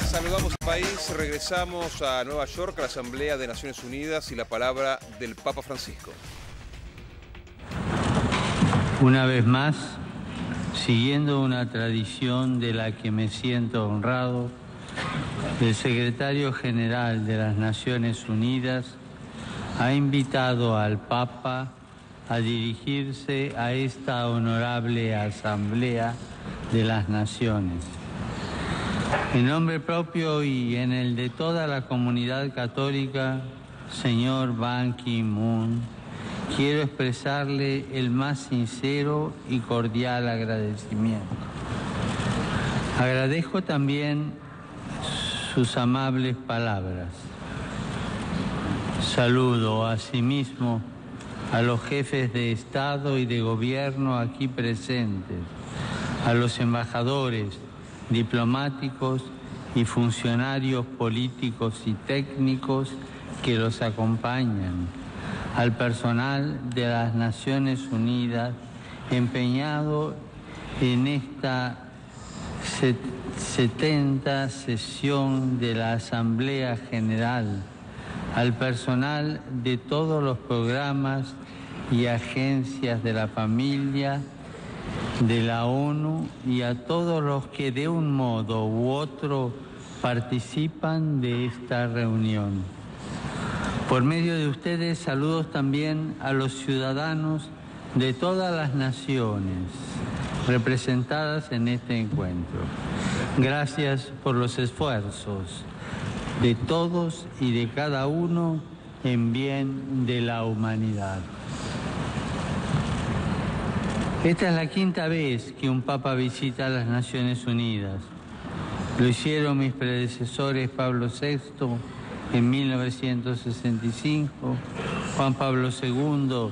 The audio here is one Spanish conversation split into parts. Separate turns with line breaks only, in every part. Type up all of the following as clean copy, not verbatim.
Saludamos al país, regresamos a Nueva York, a la Asamblea de Naciones Unidas y la palabra del Papa Francisco.
Una vez más, siguiendo una tradición de la que me siento honrado, el secretario general de las Naciones Unidas ha invitado al Papa a dirigirse a esta honorable Asamblea de las Naciones. En nombre propio y en el de toda la comunidad católica, señor Ban Ki-moon, quiero expresarle el más sincero y cordial agradecimiento. Agradezco también sus amables palabras. Saludo asimismo a los jefes de Estado y de Gobierno aquí presentes, a los embajadores, diplomáticos y funcionarios políticos y técnicos que los acompañan, al personal de las Naciones Unidas empeñado en esta 70ª sesión de la Asamblea General, al personal de todos los programas y agencias de la familia, de la ONU y a todos los que de un modo u otro participan de esta reunión. Por medio de ustedes, saludos también a los ciudadanos de todas las naciones representadas en este encuentro. Gracias por los esfuerzos de todos y de cada uno en bien de la humanidad. Esta es la quinta vez que un Papa visita las Naciones Unidas. Lo hicieron mis predecesores Pablo VI en 1965, Juan Pablo II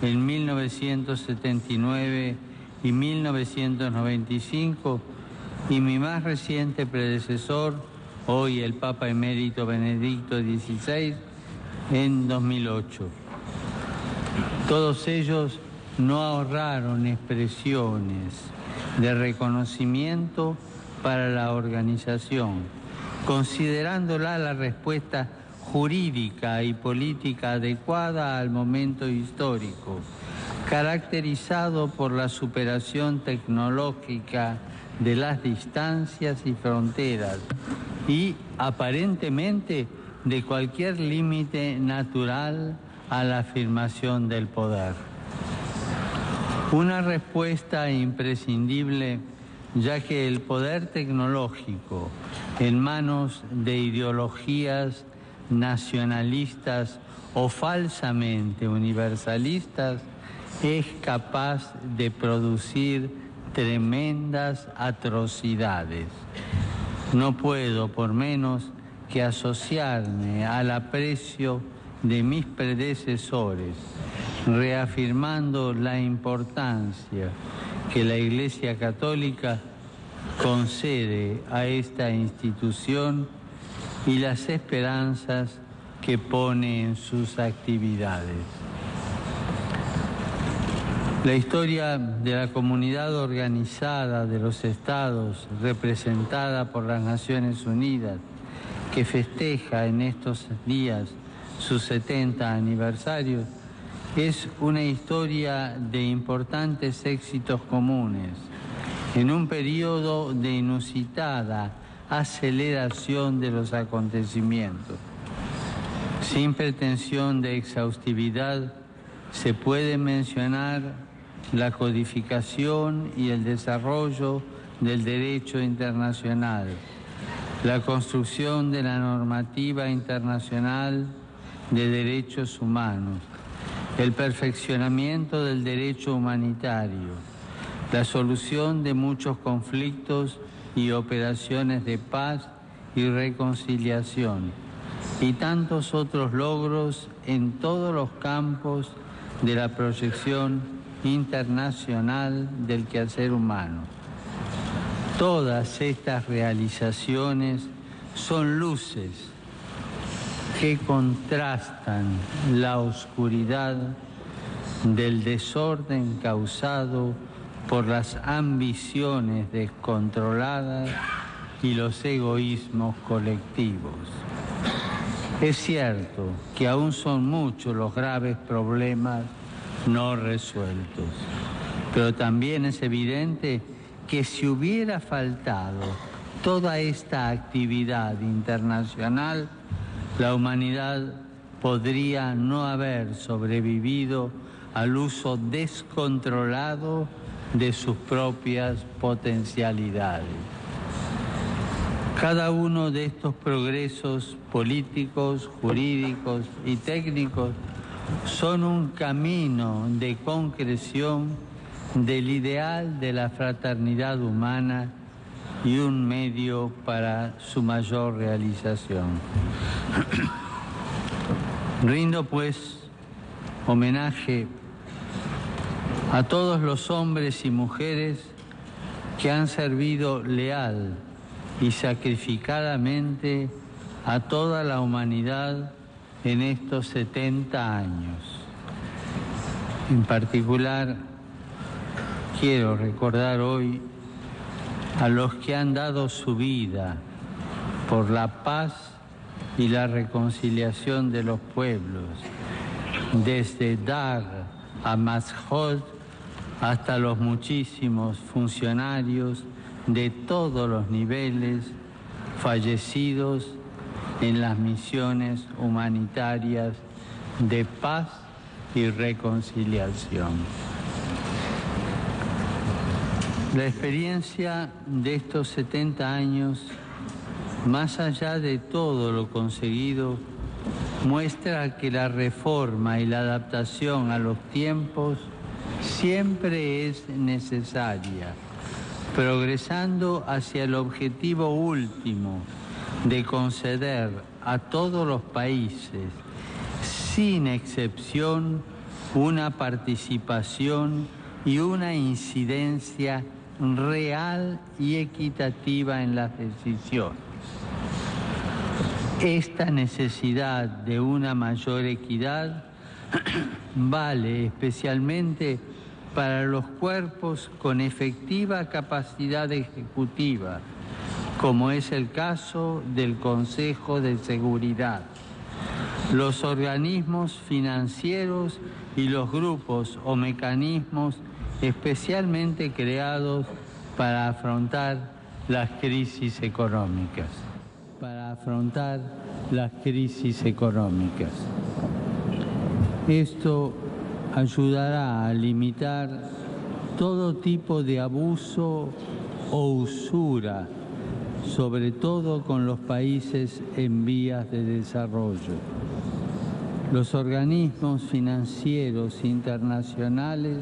en 1979 y 1995, y mi más reciente predecesor, hoy el Papa Emérito Benedicto XVI, en 2008. Todos ellos no ahorraron expresiones de reconocimiento para la organización, considerándola la respuesta jurídica y política adecuada al momento histórico, caracterizado por la superación tecnológica de las distancias y fronteras y, aparentemente, de cualquier límite natural a la afirmación del poder. Una respuesta imprescindible, ya que el poder tecnológico en manos de ideologías nacionalistas o falsamente universalistas es capaz de producir tremendas atrocidades. No puedo, por menos, que asociarme al aprecio de mis predecesores, reafirmando la importancia que la Iglesia Católica concede a esta institución y las esperanzas que pone en sus actividades. La historia de la comunidad organizada de los estados, representada por las Naciones Unidas, que festeja en estos días su 70 aniversario, es una historia de importantes éxitos comunes, en un periodo de inusitada aceleración de los acontecimientos. Sin pretensión de exhaustividad, se puede mencionar la codificación y el desarrollo del derecho internacional, la construcción de la normativa internacional de derechos humanos, el perfeccionamiento del derecho humanitario, la solución de muchos conflictos y operaciones de paz y reconciliación, y tantos otros logros en todos los campos de la proyección internacional del quehacer humano. Todas estas realizaciones son luces que contrastan la oscuridad del desorden causado por las ambiciones descontroladas y los egoísmos colectivos. Es cierto que aún son muchos los graves problemas no resueltos, pero también es evidente que si hubiera faltado toda esta actividad internacional, la humanidad podría no haber sobrevivido al uso descontrolado de sus propias potencialidades. Cada uno de estos progresos políticos, jurídicos y técnicos son un camino de concreción del ideal de la fraternidad humana y un medio para su mayor realización. Rindo, pues, homenaje a todos los hombres y mujeres que han servido leal y sacrificadamente a toda la humanidad en estos 70 años. En particular, quiero recordar hoy a los que han dado su vida por la paz y la reconciliación de los pueblos, desde Dar a Mashhad hasta los muchísimos funcionarios de todos los niveles fallecidos en las misiones humanitarias de paz y reconciliación. La experiencia de estos 70 años, más allá de todo lo conseguido, muestra que la reforma y la adaptación a los tiempos siempre es necesaria, progresando hacia el objetivo último de conceder a todos los países, sin excepción, una participación y una incidencia real y equitativa en las decisiones. Esta necesidad de una mayor equidad vale especialmente para los cuerpos con efectiva capacidad ejecutiva, como es el caso del Consejo de Seguridad, los organismos financieros y los grupos o mecanismos especialmente creados para afrontar las crisis económicas. Esto ayudará a limitar todo tipo de abuso o usura, sobre todo con los países en vías de desarrollo. Los organismos financieros internacionales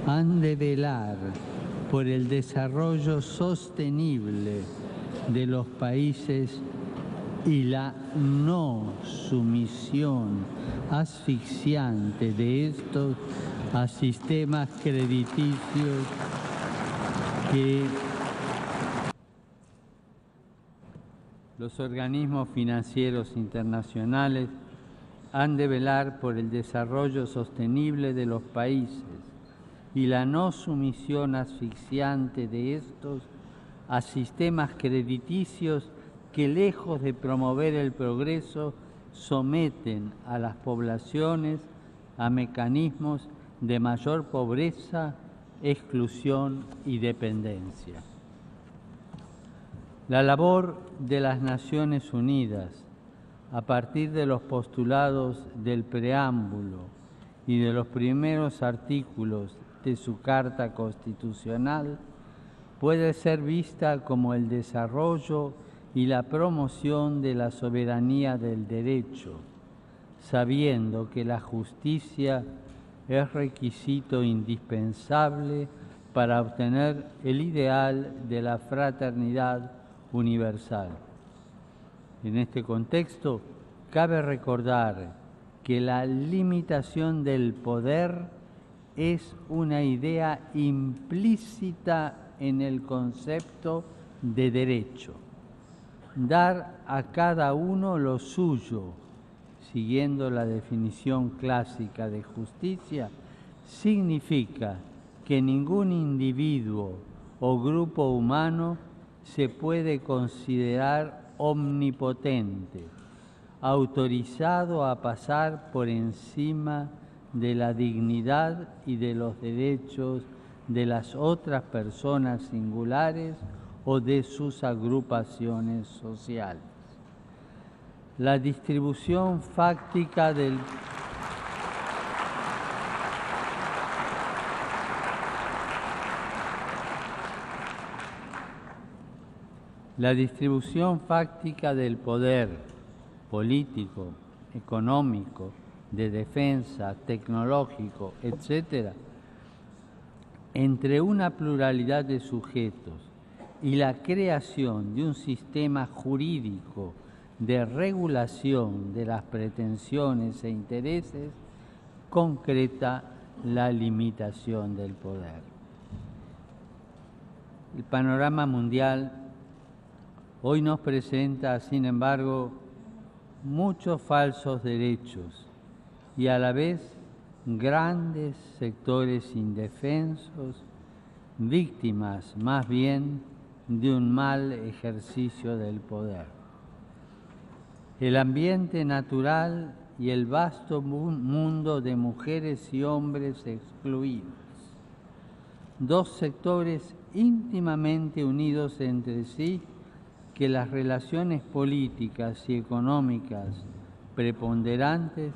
han de velar por el desarrollo sostenible de los países y la no sumisión asfixiante de estos a sistemas crediticios que los organismos financieros internacionales han de velar por el desarrollo sostenible de los países y la no sumisión asfixiante de estos a sistemas crediticios que, lejos de promover el progreso, someten a las poblaciones a mecanismos de mayor pobreza, exclusión y dependencia. La labor de las Naciones Unidas, a partir de los postulados del preámbulo y de los primeros artículos de su Carta Constitucional, puede ser vista como el desarrollo y la promoción de la soberanía del derecho, sabiendo que la justicia es requisito indispensable para obtener el ideal de la fraternidad universal. En este contexto, cabe recordar que la limitación del poder es una idea implícita en el concepto de derecho. Dar a cada uno lo suyo, siguiendo la definición clásica de justicia, significa que ningún individuo o grupo humano se puede considerar omnipotente, autorizado a pasar por encima de la dignidad y de los derechos de las otras personas singulares o de sus agrupaciones sociales. La distribución fáctica del poder político, económico, de defensa, tecnológico, etc., entre una pluralidad de sujetos y la creación de un sistema jurídico de regulación de las pretensiones e intereses, concreta la limitación del poder. El panorama mundial hoy nos presenta, sin embargo, muchos falsos derechos y a la vez grandes sectores indefensos, víctimas más bien de un mal ejercicio del poder. El ambiente natural y el vasto mundo de mujeres y hombres excluidos, dos sectores íntimamente unidos entre sí, que las relaciones políticas y económicas preponderantes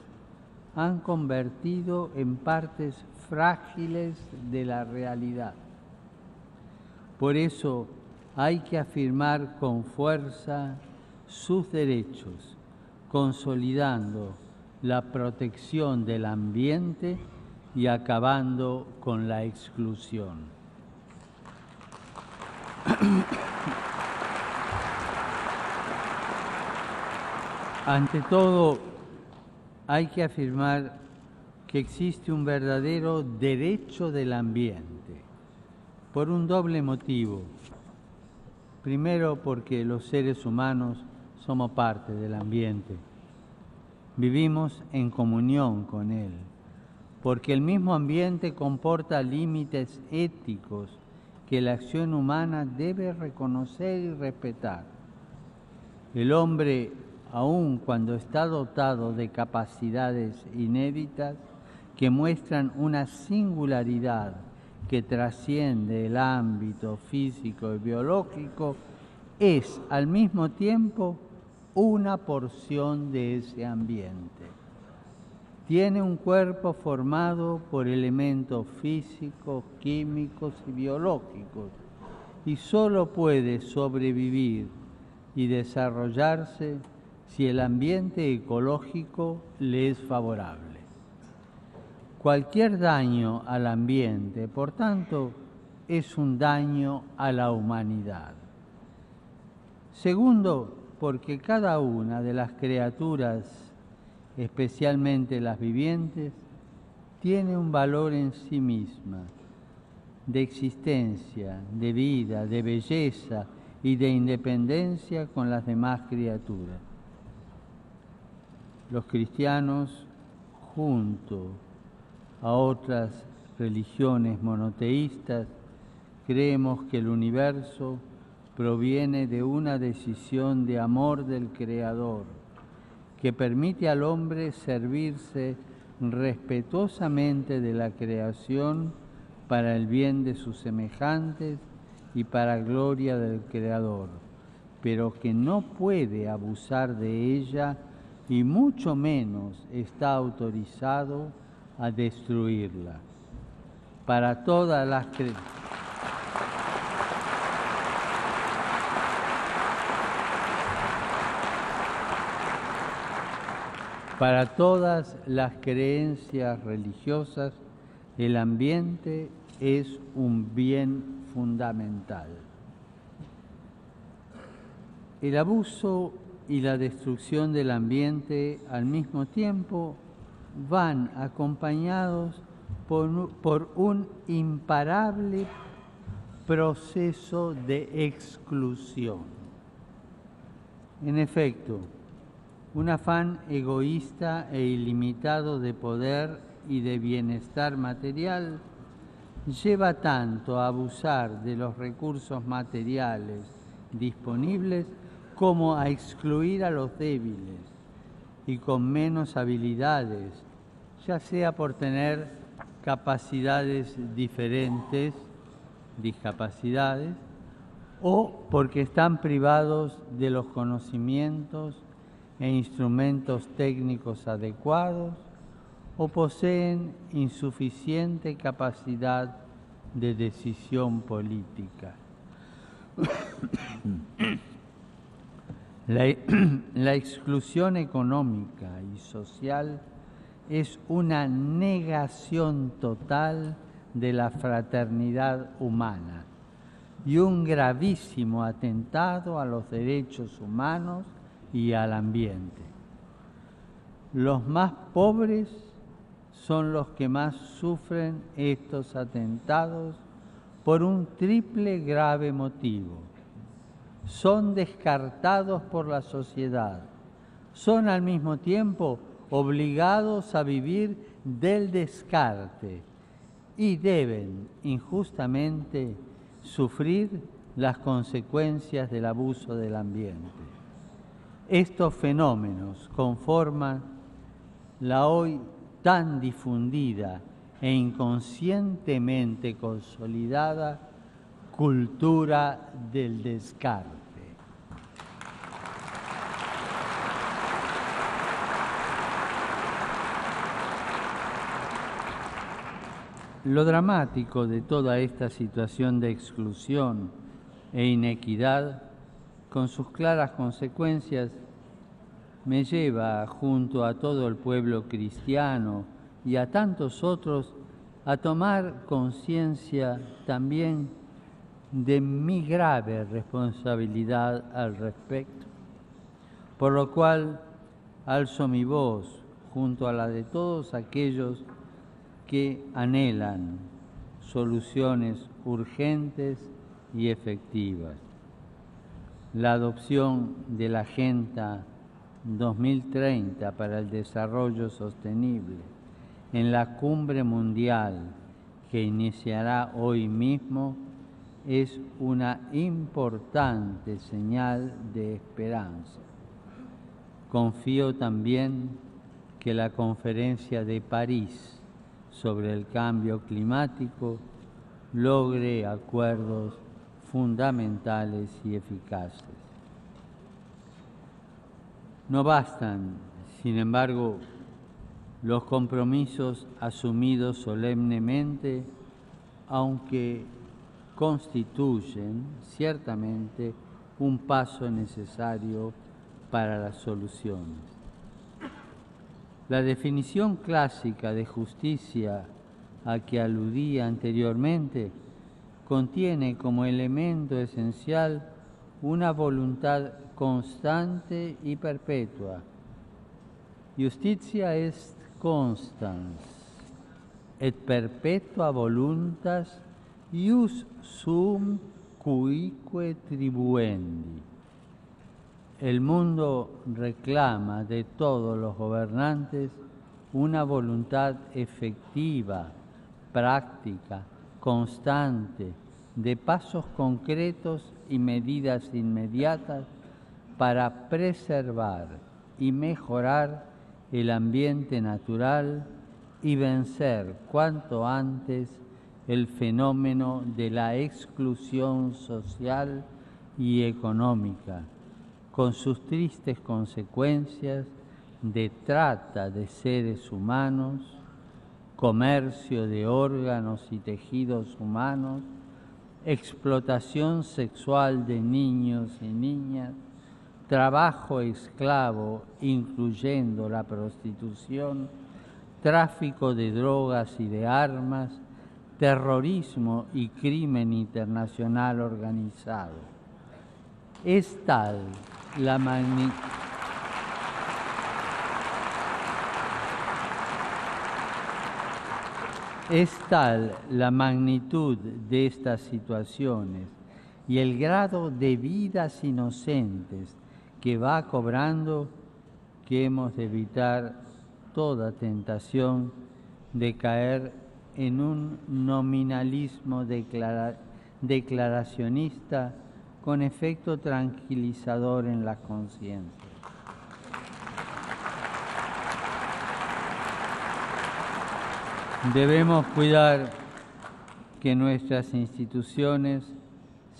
han convertido en partes frágiles de la realidad. Por eso hay que afirmar con fuerza sus derechos, consolidando la protección del ambiente y acabando con la exclusión. Ante todo, hay que afirmar que existe un verdadero derecho del ambiente, por un doble motivo. Primero, porque los seres humanos somos parte del ambiente. Vivimos en comunión con él, porque el mismo ambiente comporta límites éticos que la acción humana debe reconocer y respetar. El hombre, aun cuando está dotado de capacidades inéditas que muestran una singularidad que trasciende el ámbito físico y biológico, es al mismo tiempo una porción de ese ambiente. Tiene un cuerpo formado por elementos físicos, químicos y biológicos y solo puede sobrevivir y desarrollarse si el ambiente ecológico le es favorable. Cualquier daño al ambiente, por tanto, es un daño a la humanidad. Segundo, porque cada una de las criaturas, especialmente las vivientes, tiene un valor en sí misma, de existencia, de vida, de belleza y de independencia con las demás criaturas. Los cristianos, junto a otras religiones monoteístas, creemos que el universo proviene de una decisión de amor del Creador, que permite al hombre servirse respetuosamente de la creación para el bien de sus semejantes y para gloria del Creador, pero que no puede abusar de ella y mucho menos está autorizado a destruirla. Para todas las creencias religiosas, el ambiente es un bien fundamental. El abuso y la destrucción del ambiente al mismo tiempo van acompañados por un imparable proceso de exclusión. En efecto, un afán egoísta e ilimitado de poder y de bienestar material lleva tanto a abusar de los recursos materiales disponibles como a excluir a los débiles y con menos habilidades, ya sea por tener capacidades diferentes, discapacidades, o porque están privados de los conocimientos e instrumentos técnicos adecuados, o poseen insuficiente capacidad de decisión política. La exclusión económica y social es una negación total de la fraternidad humana y un gravísimo atentado a los derechos humanos y al ambiente. Los más pobres son los que más sufren estos atentados por un triple grave motivo. Son descartados por la sociedad, son al mismo tiempo obligados a vivir del descarte y deben injustamente sufrir las consecuencias del abuso del ambiente. Estos fenómenos conforman la hoy tan difundida e inconscientemente consolidada cultura del descarte. Lo dramático de toda esta situación de exclusión e inequidad, con sus claras consecuencias, me lleva, junto a todo el pueblo cristiano y a tantos otros, a tomar conciencia también de mi grave responsabilidad al respecto, por lo cual alzo mi voz junto a la de todos aquellos que anhelan soluciones urgentes y efectivas. La adopción de la Agenda 2030 para el Desarrollo Sostenible en la Cumbre Mundial que iniciará hoy mismo es una importante señal de esperanza. Confío también que la Conferencia de París sobre el cambio climático logre acuerdos fundamentales y eficaces. No bastan, sin embargo, los compromisos asumidos solemnemente, aunque constituyen ciertamente un paso necesario para las soluciones. La definición clásica de justicia a que aludí anteriormente contiene como elemento esencial una voluntad constante y perpetua. Justitia est constans, et perpetua voluntas ius sum cuique tribuendi. El mundo reclama de todos los gobernantes una voluntad efectiva, práctica, constante, de pasos concretos y medidas inmediatas para preservar y mejorar el ambiente natural y vencer cuanto antes el fenómeno de la exclusión social y económica, con sus tristes consecuencias de trata de seres humanos, comercio de órganos y tejidos humanos, explotación sexual de niños y niñas, trabajo esclavo, incluyendo la prostitución, tráfico de drogas y de armas, terrorismo y crimen internacional organizado. Es tal la magnitud de estas situaciones y el grado de vidas inocentes que va cobrando que hemos de evitar toda tentación de caer en un nominalismo declaracionista con efecto tranquilizador en la conciencia. Debemos cuidar que nuestras instituciones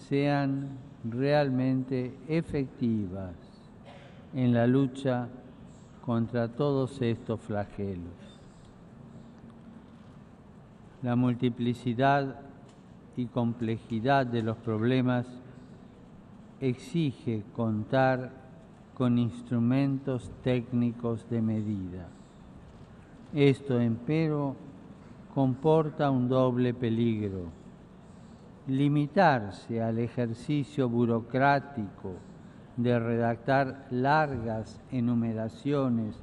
sean realmente efectivas en la lucha contra todos estos flagelos. La multiplicidad y complejidad de los problemas exige contar con instrumentos técnicos de medida. Esto, empero, comporta un doble peligro: limitarse al ejercicio burocrático de redactar largas enumeraciones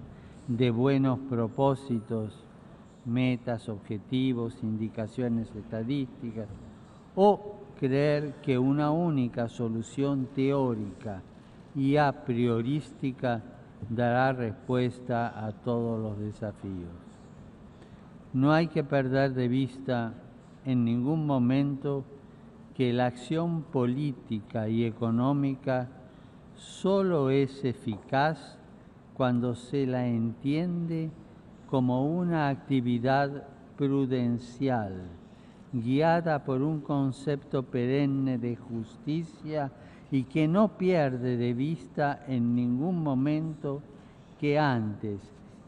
de buenos propósitos, metas, objetivos, indicaciones estadísticas, o creer que una única solución teórica y a priorística dará respuesta a todos los desafíos. No hay que perder de vista en ningún momento que la acción política y económica solo es eficaz cuando se la entiende como una actividad prudencial, guiada por un concepto perenne de justicia y que no pierde de vista en ningún momento que antes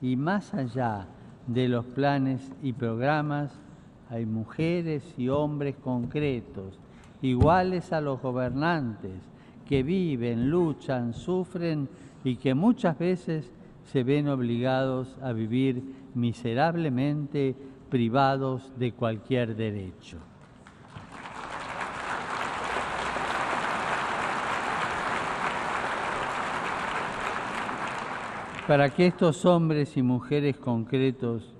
y más allá de los planes y programas hay mujeres y hombres concretos, iguales a los gobernantes, que viven, luchan, sufren y que muchas veces se ven obligados a vivir miserablemente privados de cualquier derecho. Para que estos hombres y mujeres concretos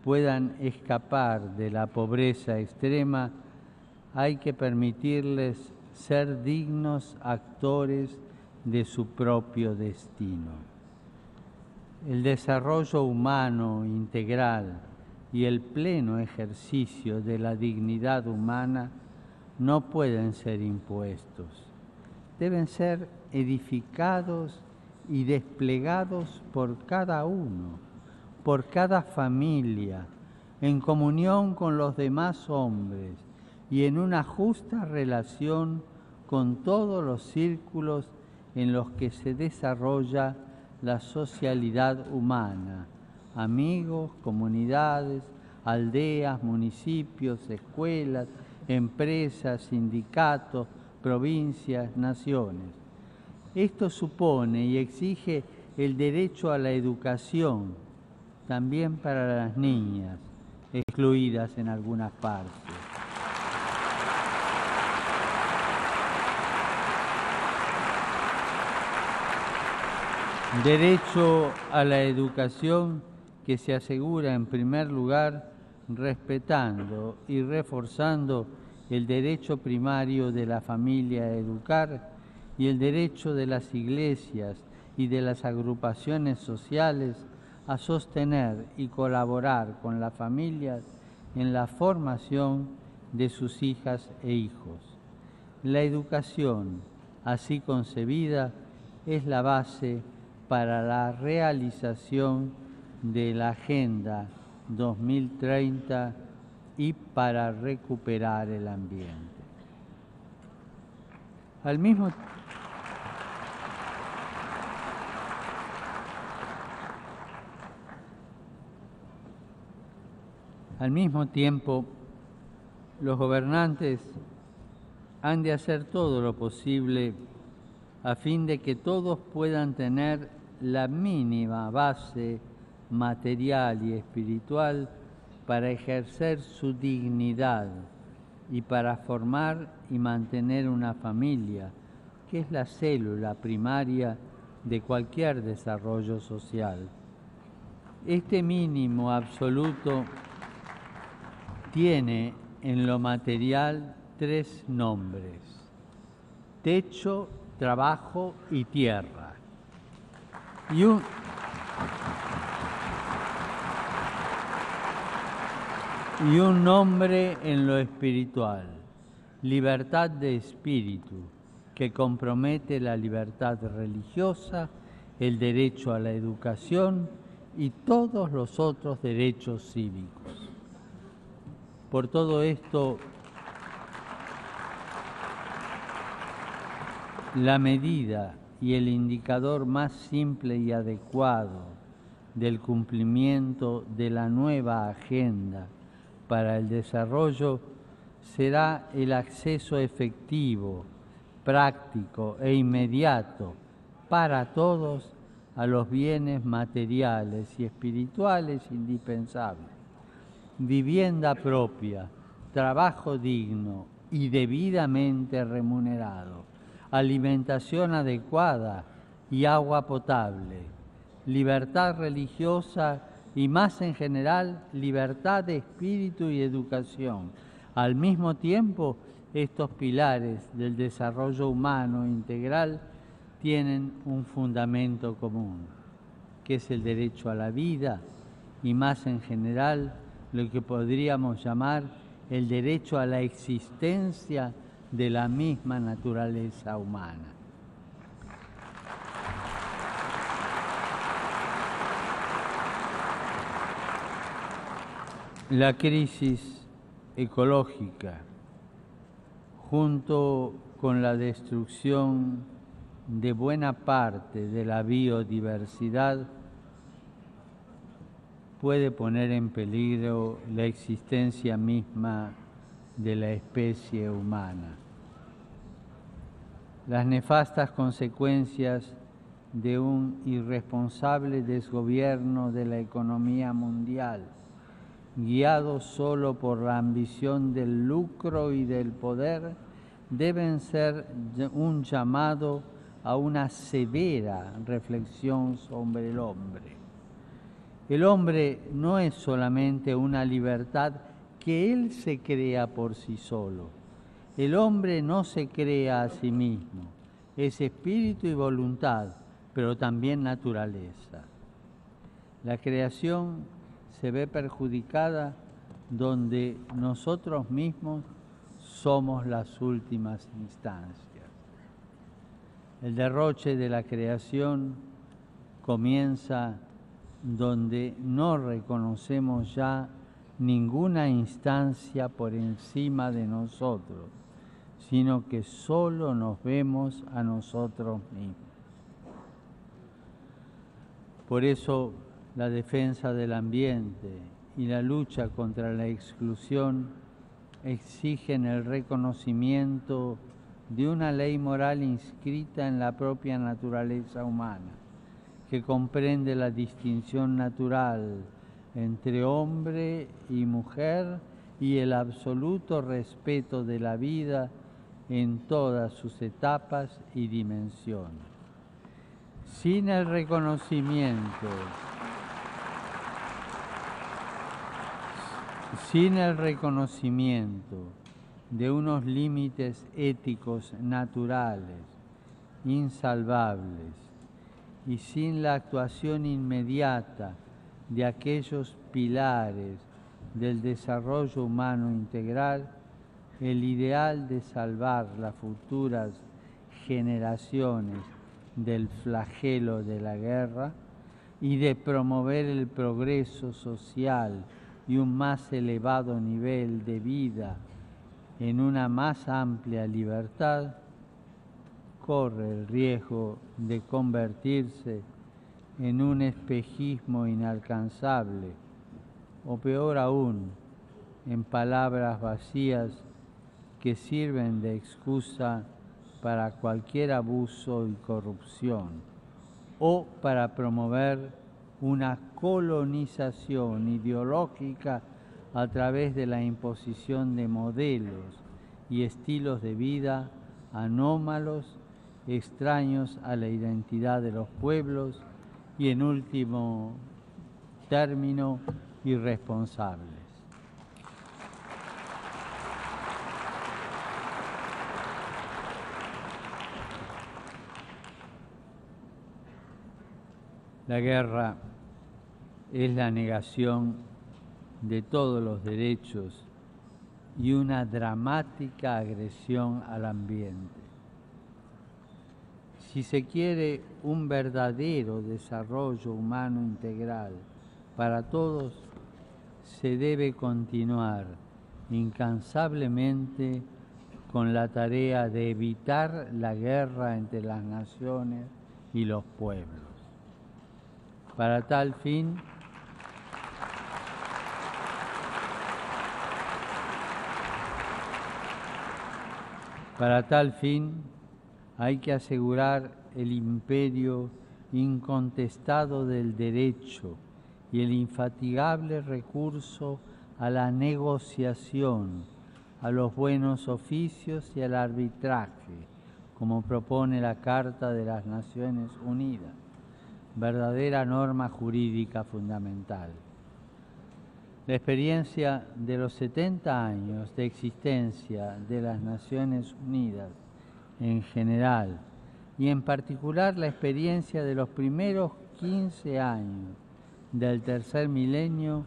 puedan escapar de la pobreza extrema, hay que permitirles ser dignos actores de su propio destino. El desarrollo humano integral y el pleno ejercicio de la dignidad humana no pueden ser impuestos. Deben ser edificados y desplegados por cada uno, por cada familia, en comunión con los demás hombres y en una justa relación con todos los círculos en los que se desarrolla la socialidad humana, amigos, comunidades, aldeas, municipios, escuelas, empresas, sindicatos, provincias, naciones. Esto supone y exige el derecho a la educación, también para las niñas, excluidas en algunas partes. Derecho a la educación que se asegura en primer lugar respetando y reforzando el derecho primario de la familia a educar y el derecho de las iglesias y de las agrupaciones sociales a sostener y colaborar con las familias en la formación de sus hijas e hijos. La educación, así concebida, es la base para la realización de la Agenda 2030 y para recuperar el ambiente. Al mismo tiempo, los gobernantes han de hacer todo lo posible a fin de que todos puedan tener la mínima base material y espiritual para ejercer su dignidad y para formar y mantener una familia, que es la célula primaria de cualquier desarrollo social. Este mínimo absoluto tiene en lo material 3 nombres: techo, trabajo y tierra. Y un nombre en lo espiritual: libertad de espíritu, que compromete la libertad religiosa, el derecho a la educación y todos los otros derechos cívicos. Por todo esto, la medida y el indicador más simple y adecuado del cumplimiento de la nueva agenda para el desarrollo será el acceso efectivo, práctico e inmediato para todos a los bienes materiales y espirituales indispensables: vivienda propia, trabajo digno y debidamente remunerado, alimentación adecuada y agua potable, libertad religiosa y, más en general, libertad de espíritu y educación. Al mismo tiempo, estos pilares del desarrollo humano integral tienen un fundamento común, que es el derecho a la vida y, más en general, lo que podríamos llamar el derecho a la existencia de la misma naturaleza humana. La crisis ecológica, junto con la destrucción de buena parte de la biodiversidad, puede poner en peligro la existencia misma de la especie humana. Las nefastas consecuencias de un irresponsable desgobierno de la economía mundial, guiado solo por la ambición del lucro y del poder, deben ser un llamado a una severa reflexión sobre el hombre. El hombre no es solamente una libertad que él se crea por sí solo. El hombre no se crea a sí mismo. Es espíritu y voluntad, pero también naturaleza. La creación se ve perjudicada donde nosotros mismos somos las últimas instancias. El derroche de la creación comienza donde no reconocemos ya ninguna instancia por encima de nosotros, sino que solo nos vemos a nosotros mismos. Por eso, la defensa del ambiente y la lucha contra la exclusión exigen el reconocimiento de una ley moral inscrita en la propia naturaleza humana, que comprende la distinción natural entre hombre y mujer y el absoluto respeto de la vida en todas sus etapas y dimensiones. Sin el reconocimiento de unos límites éticos naturales, insalvables, y sin la actuación inmediata de aquellos pilares del desarrollo humano integral, el ideal de salvar las futuras generaciones del flagelo de la guerra y de promover el progreso social y un más elevado nivel de vida en una más amplia libertad, corre el riesgo de convertirse en un espejismo inalcanzable, o peor aún, en palabras vacías que sirven de excusa para cualquier abuso y corrupción, o para promover una colonización ideológica a través de la imposición de modelos y estilos de vida anómalos, extraños a la identidad de los pueblos y, en último término, irresponsables. La guerra es la negación de todos los derechos y una dramática agresión al ambiente. Si se quiere un verdadero desarrollo humano integral para todos, se debe continuar incansablemente con la tarea de evitar la guerra entre las naciones y los pueblos. Para tal fin, hay que asegurar el imperio incontestado del derecho y el infatigable recurso a la negociación, a los buenos oficios y al arbitraje, como propone la Carta de las Naciones Unidas, verdadera norma jurídica fundamental. La experiencia de los 70 años de existencia de las Naciones Unidas en general y en particular la experiencia de los primeros 15 años del tercer milenio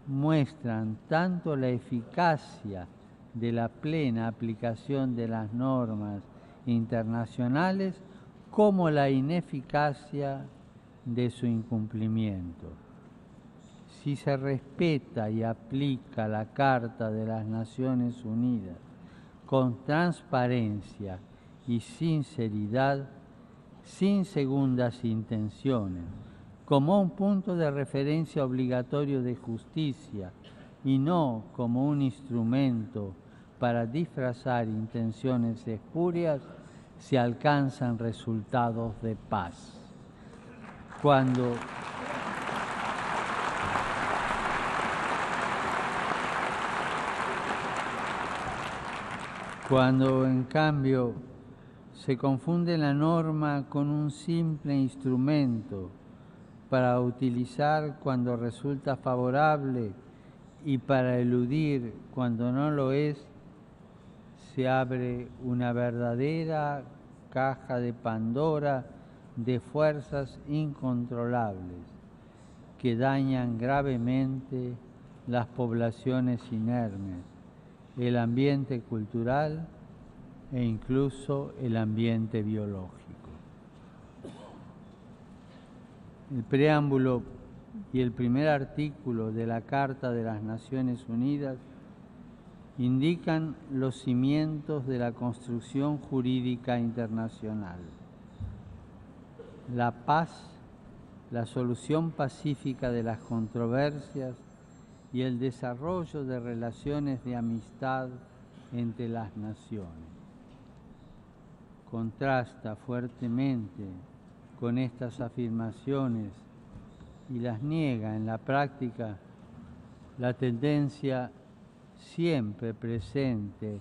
muestran tanto la eficacia de la plena aplicación de las normas internacionales como la ineficacia de su incumplimiento. Si se respeta y aplica la Carta de las Naciones Unidas con transparencia y sinceridad, sin segundas intenciones, como un punto de referencia obligatorio de justicia y no como un instrumento para disfrazar intenciones espurias, se alcanzan resultados de paz. Cuando en cambio se confunde la norma con un simple instrumento para utilizar cuando resulta favorable y para eludir cuando no lo es, se abre una verdadera caja de Pandora de fuerzas incontrolables que dañan gravemente las poblaciones inermes, el ambiente cultural e incluso el ambiente biológico. El preámbulo y el primer artículo de la Carta de las Naciones Unidas indican los cimientos de la construcción jurídica internacional. La paz, la solución pacífica de las controversias y el desarrollo de relaciones de amistad entre las naciones. Contrasta fuertemente con estas afirmaciones y las niega en la práctica la tendencia siempre presente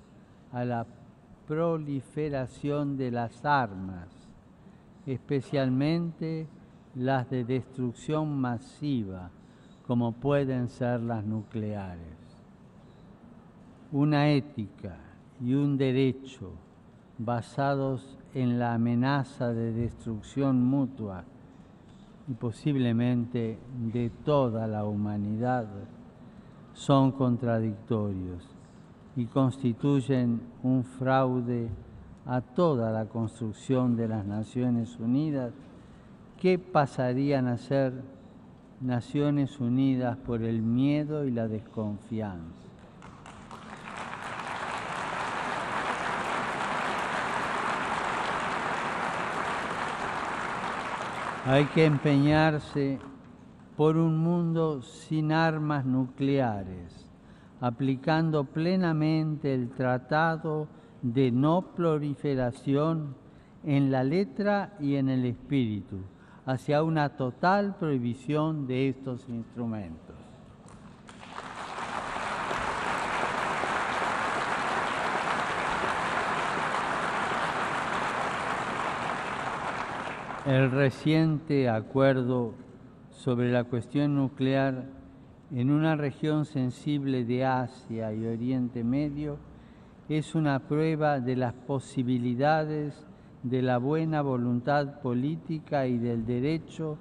a la proliferación de las armas, especialmente las de destrucción masiva, como pueden ser las nucleares. Una ética y un derecho basados en la amenaza de destrucción mutua y posiblemente de toda la humanidad son contradictorios y constituyen un fraude a toda la construcción de las Naciones Unidas, que pasarían a ser Naciones Unidas por el miedo y la desconfianza. Hay que empeñarse por un mundo sin armas nucleares, aplicando plenamente el Tratado de No Proliferación en la letra y en el espíritu, hacia una total prohibición de estos instrumentos. El reciente acuerdo sobre la cuestión nuclear en una región sensible de Asia y Oriente Medio es una prueba de las posibilidades de la buena voluntad política y del derecho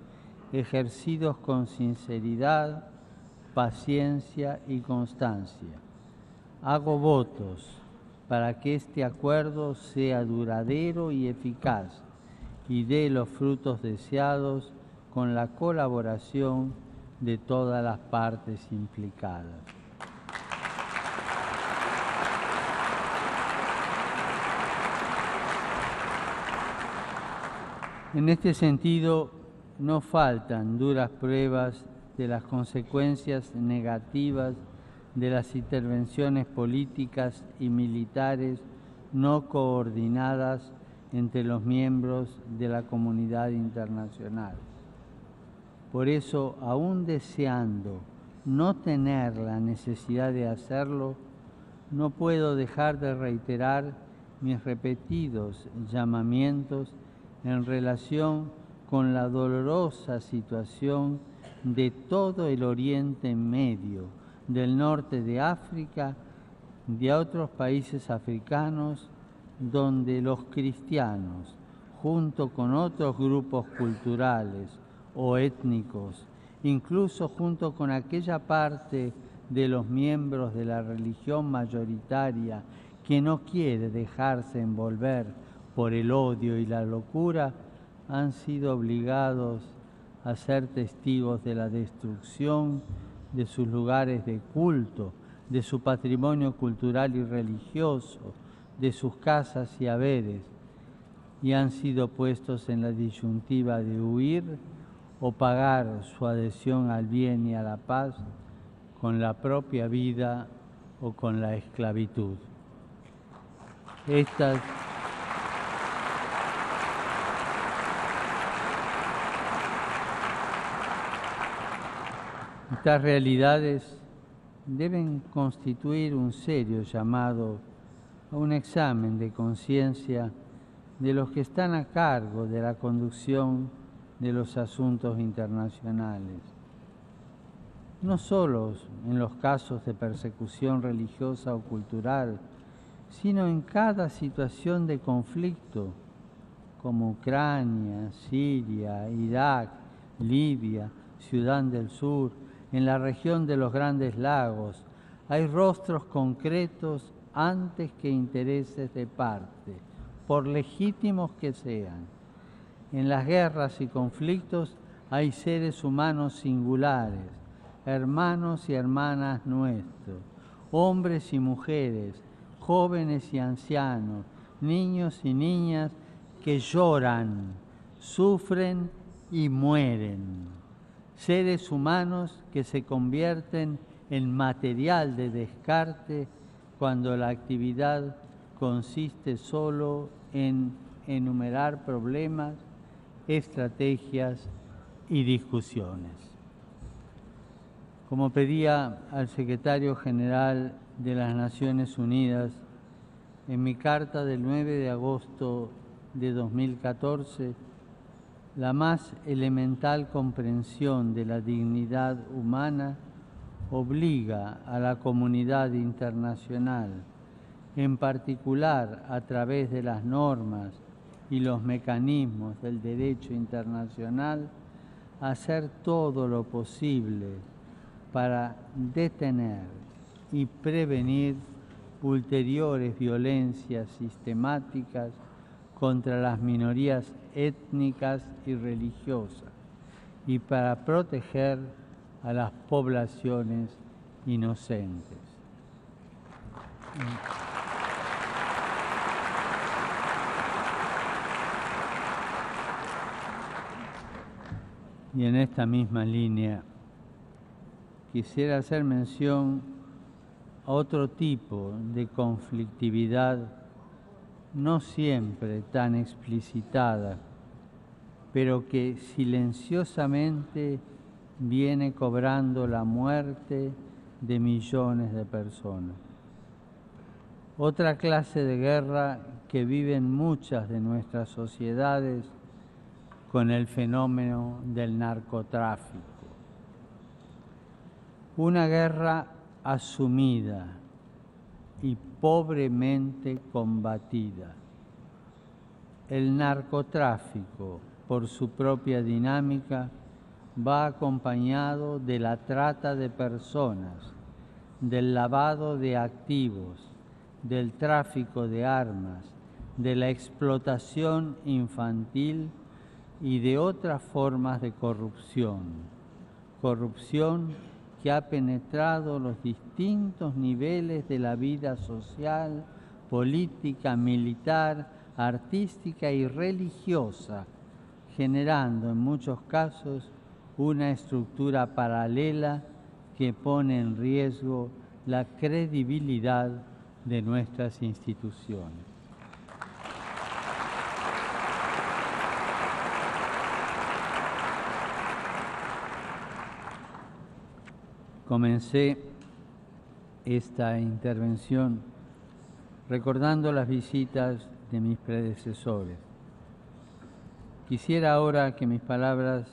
ejercidos con sinceridad, paciencia y constancia. Hago votos para que este acuerdo sea duradero y eficaz y dé los frutos deseados con la colaboración de todas las partes implicadas. En este sentido, no faltan duras pruebas de las consecuencias negativas de las intervenciones políticas y militares no coordinadas entre los miembros de la comunidad internacional. Por eso, aún deseando no tener la necesidad de hacerlo, no puedo dejar de reiterar mis repetidos llamamientos en relación con la dolorosa situación de todo el Oriente Medio, del norte de África, de otros países africanos, donde los cristianos, junto con otros grupos culturales o étnicos, incluso junto con aquella parte de los miembros de la religión mayoritaria que no quiere dejarse envolver por el odio y la locura, han sido obligados a ser testigos de la destrucción de sus lugares de culto, de su patrimonio cultural y religioso, de sus casas y haberes, y han sido puestos en la disyuntiva de huir o pagar su adhesión al bien y a la paz con la propia vida o con la esclavitud. Estas realidades deben constituir un serio llamado a un examen de conciencia de los que están a cargo de la conducción de los asuntos internacionales. No solo en los casos de persecución religiosa o cultural, sino en cada situación de conflicto, como Ucrania, Siria, Irak, Libia, Sudán del Sur, en la región de los Grandes Lagos, hay rostros concretos antes que intereses de parte, por legítimos que sean. En las guerras y conflictos hay seres humanos singulares, hermanos y hermanas nuestros, hombres y mujeres, jóvenes y ancianos, niños y niñas que lloran, sufren y mueren. Seres humanos que se convierten en material de descarte cuando la actividad consiste solo en enumerar problemas, estrategias y discusiones. Como pedía al secretario general de las Naciones Unidas en mi carta del 9 de agosto de 2014, la más elemental comprensión de la dignidad humana obliga a la comunidad internacional, en particular a través de las normas y los mecanismos del derecho internacional, a hacer todo lo posible para detener y prevenir ulteriores violencias sistemáticas contra las minorías étnicas y religiosas y para proteger a las poblaciones inocentes. Y en esta misma línea quisiera hacer mención a otro tipo de conflictividad no siempre tan explicitada, pero que silenciosamente viene cobrando la muerte de millones de personas. Otra clase de guerra que viven muchas de nuestras sociedades con el fenómeno del narcotráfico. Una guerra asumida y pobremente combatida. El narcotráfico, por su propia dinámica, va acompañado de la trata de personas, del lavado de activos, del tráfico de armas, de la explotación infantil y de otras formas de corrupción. Corrupción que ha penetrado los distintos niveles de la vida social, política, militar, artística y religiosa, generando en muchos casos una estructura paralela que pone en riesgo la credibilidad de nuestras instituciones. Comencé esta intervención recordando las visitas de mis predecesores. Quisiera ahora que mis palabras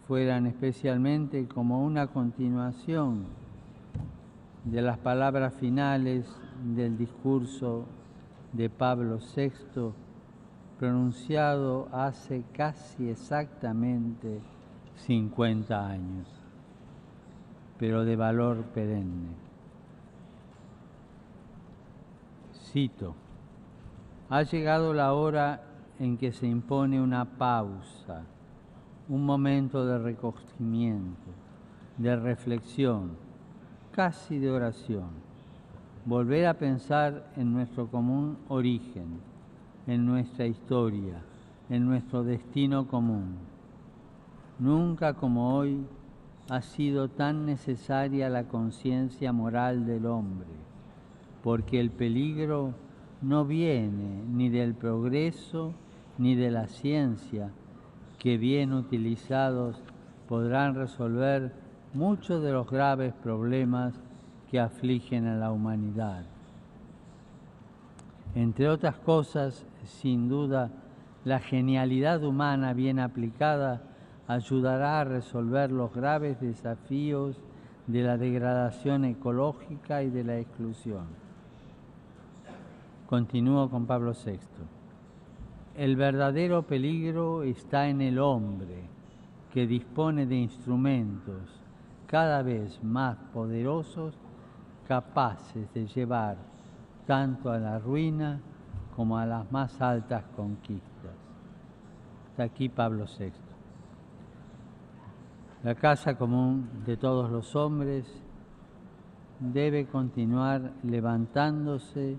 fueran especialmente como una continuación de las palabras finales del discurso de Pablo VI, pronunciado hace casi exactamente 50 años, pero de valor perenne. Cito: ha llegado la hora en que se impone una pausa, un momento de recogimiento, de reflexión, casi de oración. Volver a pensar en nuestro común origen, en nuestra historia, en nuestro destino común. Nunca como hoy ha sido tan necesaria la conciencia moral del hombre, porque el peligro no viene ni del progreso ni de la ciencia, que bien utilizados podrán resolver muchos de los graves problemas que afligen a la humanidad. Entre otras cosas, sin duda, la genialidad humana bien aplicada ayudará a resolver los graves desafíos de la degradación ecológica y de la exclusión. Continúo con Pablo VI. El verdadero peligro está en el hombre, que dispone de instrumentos cada vez más poderosos, capaces de llevar tanto a la ruina como a las más altas conquistas. Hasta aquí Pablo VI. La casa común de todos los hombres debe continuar levantándose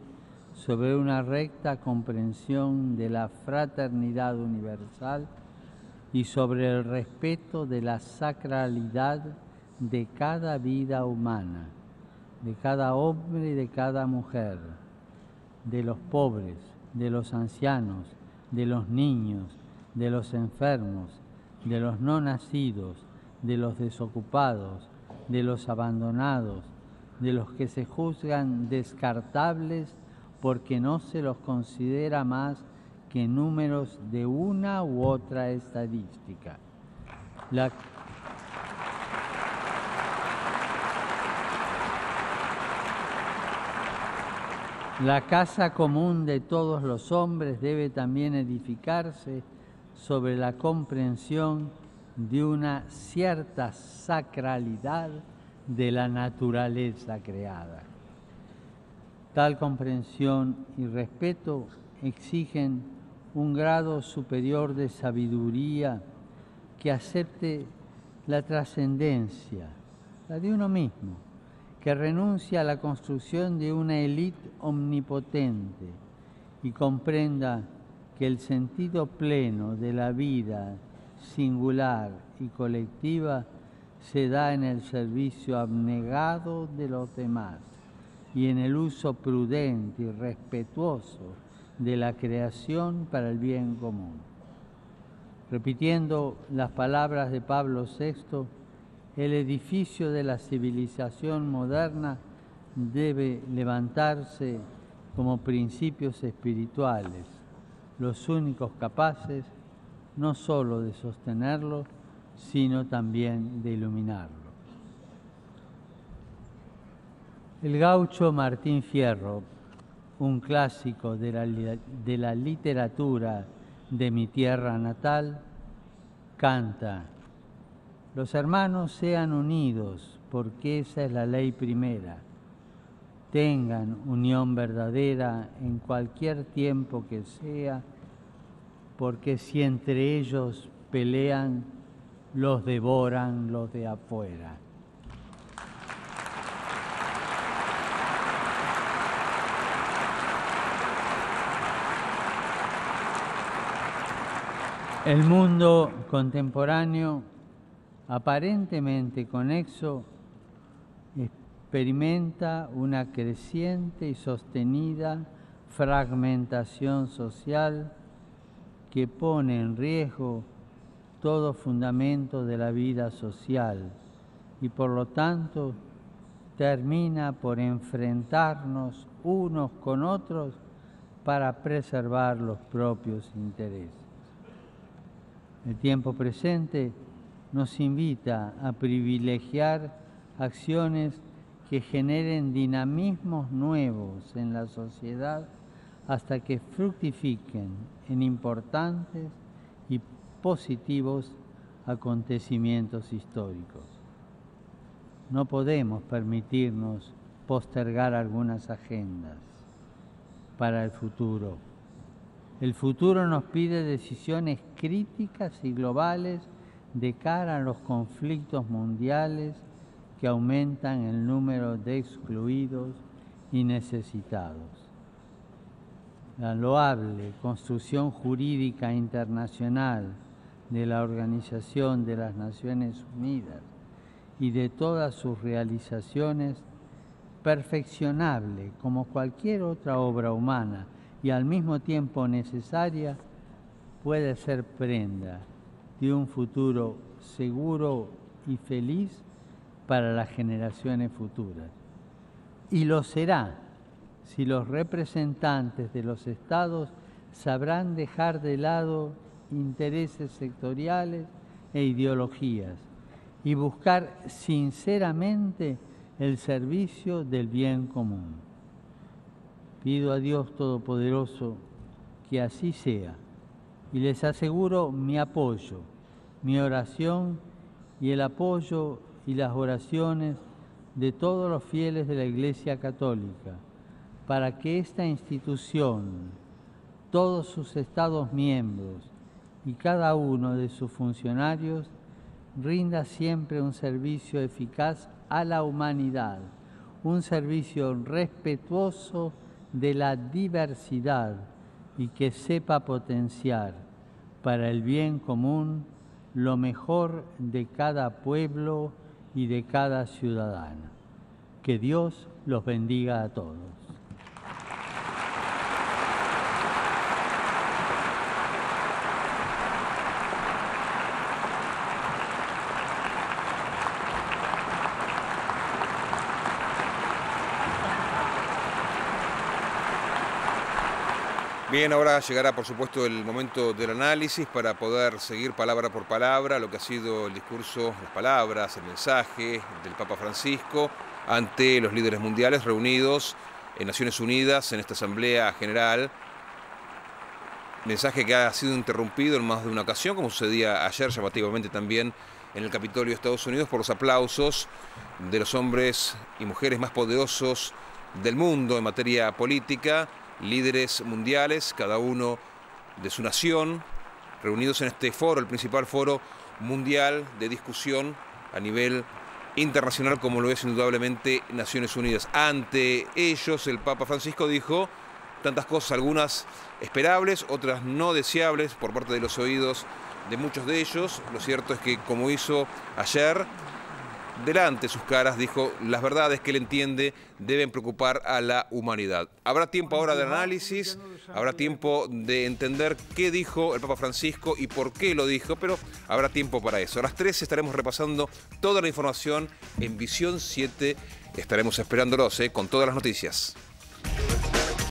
sobre una recta comprensión de la fraternidad universal y sobre el respeto de la sacralidad de cada vida humana, de cada hombre y de cada mujer, de los pobres, de los ancianos, de los niños, de los enfermos, de los no nacidos, de los desocupados, de los abandonados, de los que se juzgan descartables porque no se los considera más que números de una u otra estadística. La casa común de todos los hombres debe también edificarse sobre la comprensión de una cierta sacralidad de la naturaleza creada. Tal comprensión y respeto exigen un grado superior de sabiduría que acepte la trascendencia, la de uno mismo, que renuncia a la construcción de una élite omnipotente y comprenda que el sentido pleno de la vida singular y colectiva se da en el servicio abnegado de los demás y en el uso prudente y respetuoso de la creación para el bien común. Repitiendo las palabras de Pablo VI, el edificio de la civilización moderna debe levantarse como principios espirituales, los únicos capaces no solo de sostenerlo, sino también de iluminarlo. El gaucho Martín Fierro, un clásico de la literatura de mi tierra natal, canta: los hermanos sean unidos, porque esa es la ley primera. tengan unión verdadera en cualquier tiempo que sea, porque si entre ellos pelean, los devoran los de afuera. El mundo contemporáneo, aparentemente conexo, experimenta una creciente y sostenida fragmentación social que pone en riesgo todo fundamento de la vida social y por lo tanto termina por enfrentarnos unos con otros para preservar los propios intereses. El tiempo presente nos invita a privilegiar acciones que generen dinamismos nuevos en la sociedad hasta que fructifiquen en importantes y positivos acontecimientos históricos. No podemos permitirnos postergar algunas agendas para el futuro. El futuro nos pide decisiones críticas y globales de cara a los conflictos mundiales que aumentan el número de excluidos y necesitados. La loable construcción jurídica internacional de la Organización de las Naciones Unidas y de todas sus realizaciones, perfeccionable como cualquier otra obra humana y al mismo tiempo necesaria, puede ser prenda de un futuro seguro y feliz para las generaciones futuras. Y lo será si los representantes de los estados sabrán dejar de lado intereses sectoriales e ideologías y buscar sinceramente el servicio del bien común. Pido a Dios Todopoderoso que así sea y les aseguro mi apoyo, mi oración y el apoyo y las oraciones de todos los fieles de la Iglesia Católica para que esta institución, todos sus estados miembros y cada uno de sus funcionarios rinda siempre un servicio eficaz a la humanidad, un servicio respetuoso de la diversidad y que sepa potenciar para el bien común lo mejor de cada pueblo y de cada ciudadano. Que Dios los bendiga a todos.
Bien, ahora llegará por supuesto el momento del análisis para poder seguir palabra por palabra lo que ha sido el discurso, las palabras, el mensaje del Papa Francisco ante los líderes mundiales reunidos en Naciones Unidas en esta Asamblea General. Mensaje que ha sido interrumpido en más de una ocasión, como sucedía ayer llamativamente también en el Capitolio de Estados Unidos, por los aplausos de los hombres y mujeres más poderosos del mundo en materia política, líderes mundiales, cada uno de su nación, reunidos en este foro, el principal foro mundial de discusión a nivel internacional, como lo es indudablemente Naciones Unidas. Ante ellos, el Papa Francisco dijo tantas cosas, algunas esperables, otras no deseables por parte de los oídos de muchos de ellos. Lo cierto es que, como hizo ayer, delante de sus caras dijo las verdades que él entiende deben preocupar a la humanidad. Habrá tiempo ahora de análisis, habrá tiempo de entender qué dijo el Papa Francisco y por qué lo dijo, pero habrá tiempo para eso. A las 3 estaremos repasando toda la información en Visión 7. Estaremos esperándolos con todas las noticias.